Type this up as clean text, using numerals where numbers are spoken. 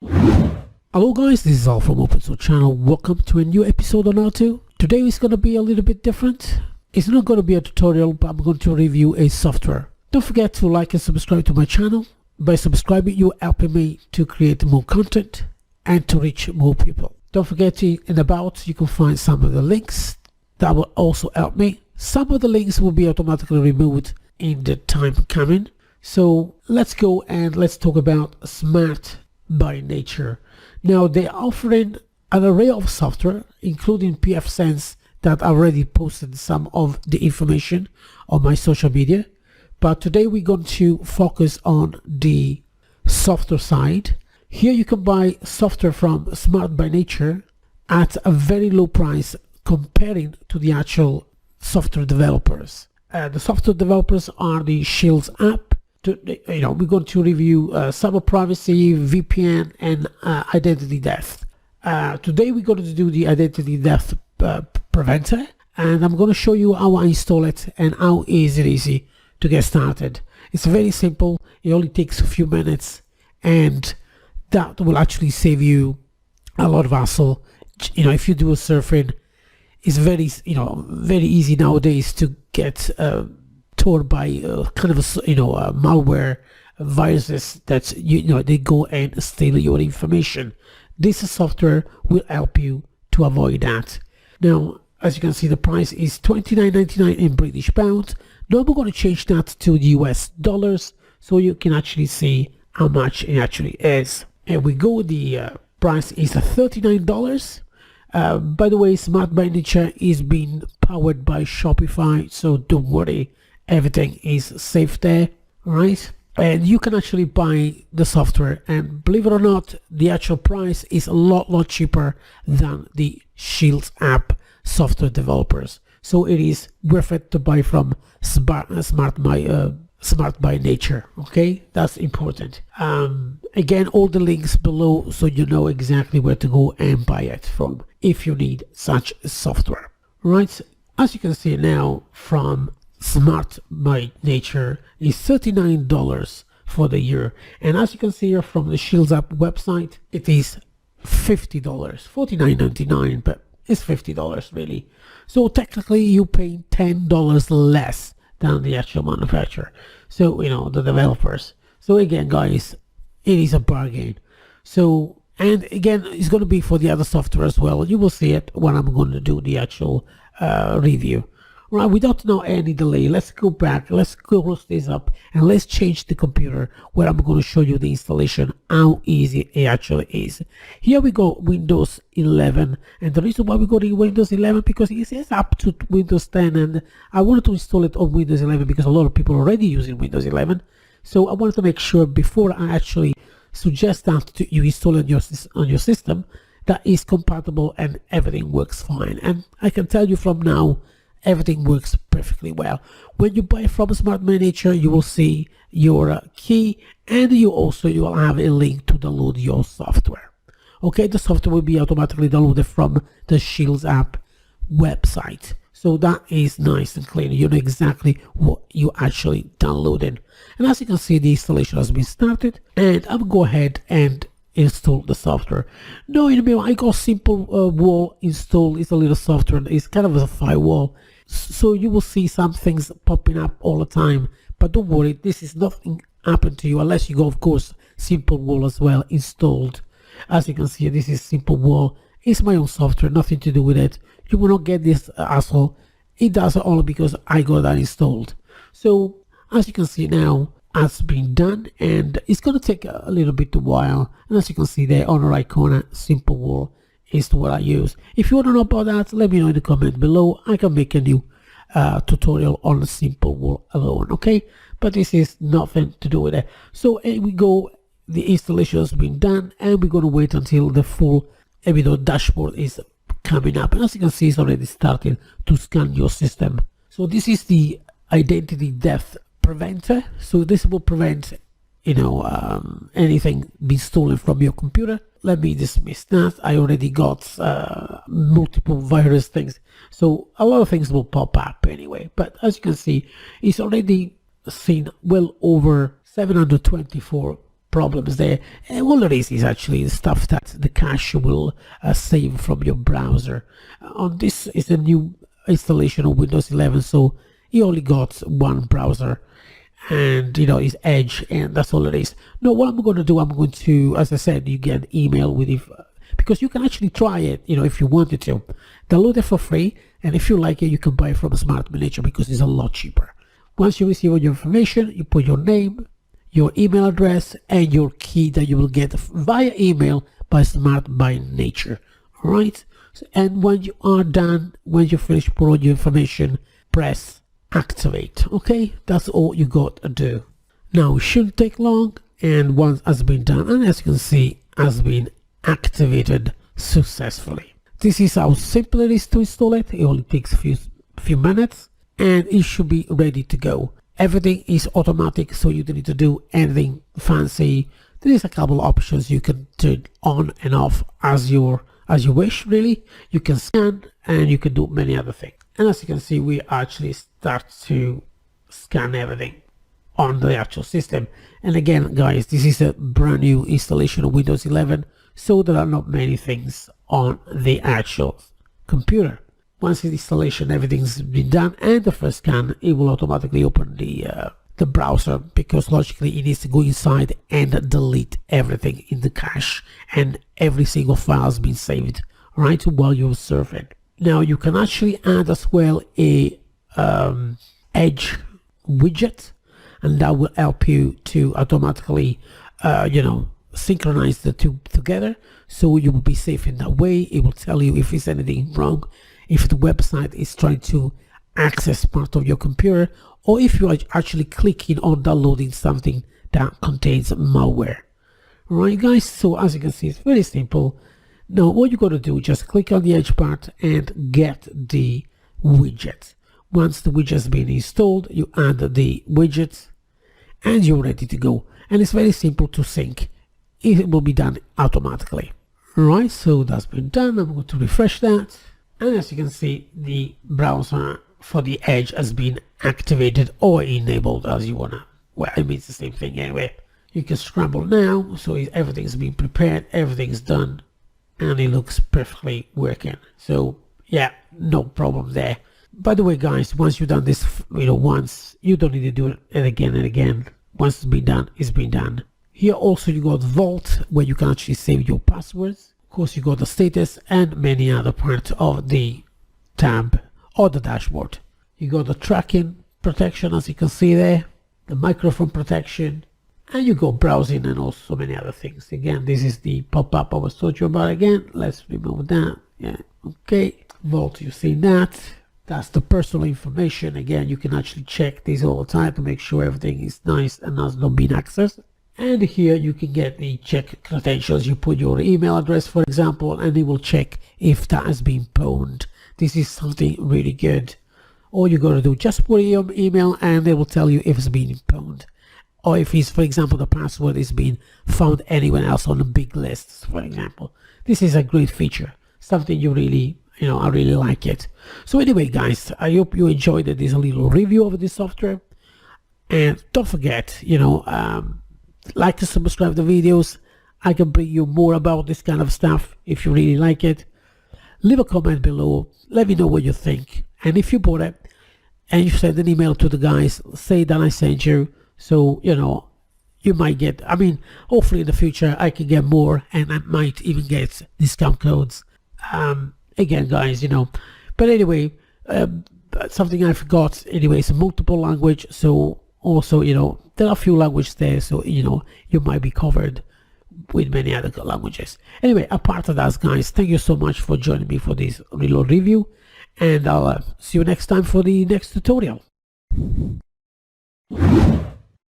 Hello guys, this is Al from Open Source Channel. Welcome to a new episode on how-to. Today is going to be a little bit different. It's not going to be a tutorial, but I'm going to review a software. Don't forget to like and subscribe to my channel. By subscribing, you're helping me to create more content and to reach more people. Don't forget in about you can find some of the links that will also help me. Some of the links will be automatically removed in the time coming. So let's go and let's talk about Smart by Nature. Now they're offering an array of software, including pfSense, that I already posted some of the information on my social media. But today we're going to focus on the software side. Here you can buy software from Smart by Nature at a very low price comparing to the actual software developers. The software developers are the Shields app. We're going to review cyber privacy, VPN, and identity theft. Today we're going to do the identity theft preventer, and I'm going to show you how I install it and how easy to get started. It's very simple. It only takes a few minutes, and that will actually save you a lot of hassle. If you do a surfing, it's very easy nowadays to get torn by kind of malware viruses that they go and steal your information. This software will help you to avoid that. Now, as you can see, the price is $29.99 in British pounds. Now we're going to change that to the US dollars so you can actually see how much it actually is. And we go, the price is $39. By the way, Smart by Nature is being powered by Shopify, so don't worry, everything is safe there, right? And you can actually buy the software, and believe it or not, the actual price is a lot cheaper than the Shields app software developers. So it is worth it to buy from Smart by Nature. Okay, that's important. Again, all the links below so you know exactly where to go and buy it from if you need such software. Right, as you can see now, from Smart by Nature is $39 for the year, and as you can see here from the Shields app website, it is $50, $49.99, but it's $50 really. So technically you pay $10 less than the actual manufacturer, so the developers. So again guys, it is a bargain. So, and again, it's going to be for the other software as well. You will see it when I'm going to do the actual review. Right, without now any delay, let's go back, let's close this up, and let's change the computer where I'm going to show you the installation, how easy it actually is. Here we go, Windows 11, and the reason why we go to Windows 11 because it says up to Windows 10, and I wanted to install it on Windows 11 because a lot of people are already using Windows 11. So I wanted to make sure before I actually suggest that you install it on your system that is compatible and everything works fine. And I can tell you from now, everything works perfectly well. When you buy from Smart by Nature, you will see your key, and you will have a link to download your software. Okay, the software will be automatically downloaded from the Shields app website. So that is nice and clean. You know exactly what you actually downloaded. And as you can see, the installation has been started, and I'm going to go ahead and install the software. Now I got Simple Wall installed. It's a little software. It's kind of a firewall. So you will see some things popping up all the time, but don't worry, this is nothing happen to you unless you go, of course, Simple Wall as well installed. As you can see, this is Simple Wall. It's my own software, nothing to do with it. You will not get this hassle. It does it only because I got that installed. So as you can see now, has been done, and it's going to take a little bit of while. And as you can see there on the right corner, Simple Wall is what I use. If you want to know about that, let me know in the comment below. I can make a new tutorial on the Simple Wall alone, okay? But this is nothing to do with it. So we go, the installation has been done, and we're going to wait until the full dashboard is coming up. And as you can see, it's already starting to scan your system. So this is the identity theft preventer. So this will prevent anything being stolen from your computer. Let me dismiss that. I already got multiple virus things, so a lot of things will pop up anyway. But as you can see, it's already seen well over 724 problems there. And all it is actually stuff that the cache will save from your browser. On this is a new installation of Windows 11, so you only got one browser, and it's Edge, and that's all it is. Now what I'm going to do, I'm going to, as I said, you get an email with it, because you can actually try it, if you wanted to. Download it for free, and if you like it, you can buy it from Smart Manager because it's a lot cheaper. Once you receive all your information, you put your name, your email address, and your key that you will get via email by Smart by Nature. All right? And when you are done, when you finish putting all your information, press activate. Okay, that's all you got to do. Now it shouldn't take long, and once has been done, and as you can see, has been activated successfully. This is how simple it is to install it. It only takes a few minutes, and it should be ready to go. Everything is automatic, so you don't need to do anything fancy. There is a couple of options you can turn on and off as you wish. Really, you can scan and you can do many other things. And as you can see, we actually start to scan everything on the actual system. And again, guys, this is a brand new installation of Windows 11, so there are not many things on the actual computer. Once the installation, everything's been done, and the first scan, it will automatically open the browser, because logically it needs to go inside and delete everything in the cache, and every single file has been saved right while you're surfing. Now you can actually add as well a Edge widget, and that will help you to automatically synchronize the two together, so you will be safe in that way. It will tell you if there's anything wrong, if the website is trying to access part of your computer, or if you are actually clicking on downloading something that contains malware. Alright guys, so as you can see, it's very simple. Now what you got to do, just click on the Edge part and get the widget. Once the widget has been installed, you add the widget and you're ready to go. And it's very simple to sync. It will be done automatically. Alright, so that's been done. I'm going to refresh that. And as you can see, the browser for the Edge has been activated or enabled, as you wanna. Well, it means the same thing anyway. You can scramble now, so everything's been prepared, everything's done, and it looks perfectly working. So yeah, no problem there. By the way, guys, once you've done this, once, you don't need to do it again and again. Once it's been done, it's been done. Here also you got Vault, where you can actually save your passwords. Of course, you got the status and many other parts of the tab or the dashboard. You got the tracking protection, as you can see there, the microphone protection, and you go browsing and also many other things. Again, this is the pop-up I was talking about. Again, let's remove that. Yeah, okay. Vault, you've seen that. That's the personal information. Again, you can actually check this all the time to make sure everything is nice and has not been accessed. And here you can get the check credentials. You put your email address, for example, and it will check if that has been pwned. This is something really good. All you got to do, just put your email and they will tell you if it's been pwned, or if it's, for example, the password is being found anywhere else on the big lists, for example. This is a great feature, something you really, I really like it. So anyway, guys, I hope you enjoyed this little review of this software, and don't forget, like to subscribe to the videos. I can bring you more about this kind of stuff if you really like it. Leave a comment below, let me know what you think, and if you bought it and you send an email to the guys, say that I sent you, so you might get, hopefully in the future I can get more, and I might even get discount codes. Again, guys, but anyway, something I forgot, anyway, it's a multiple language, so also, there are a few languages there, so you might be covered with many other languages. Anyway, apart of that, guys, thank you so much for joining me for this little review, and I'll see you next time for the next tutorial.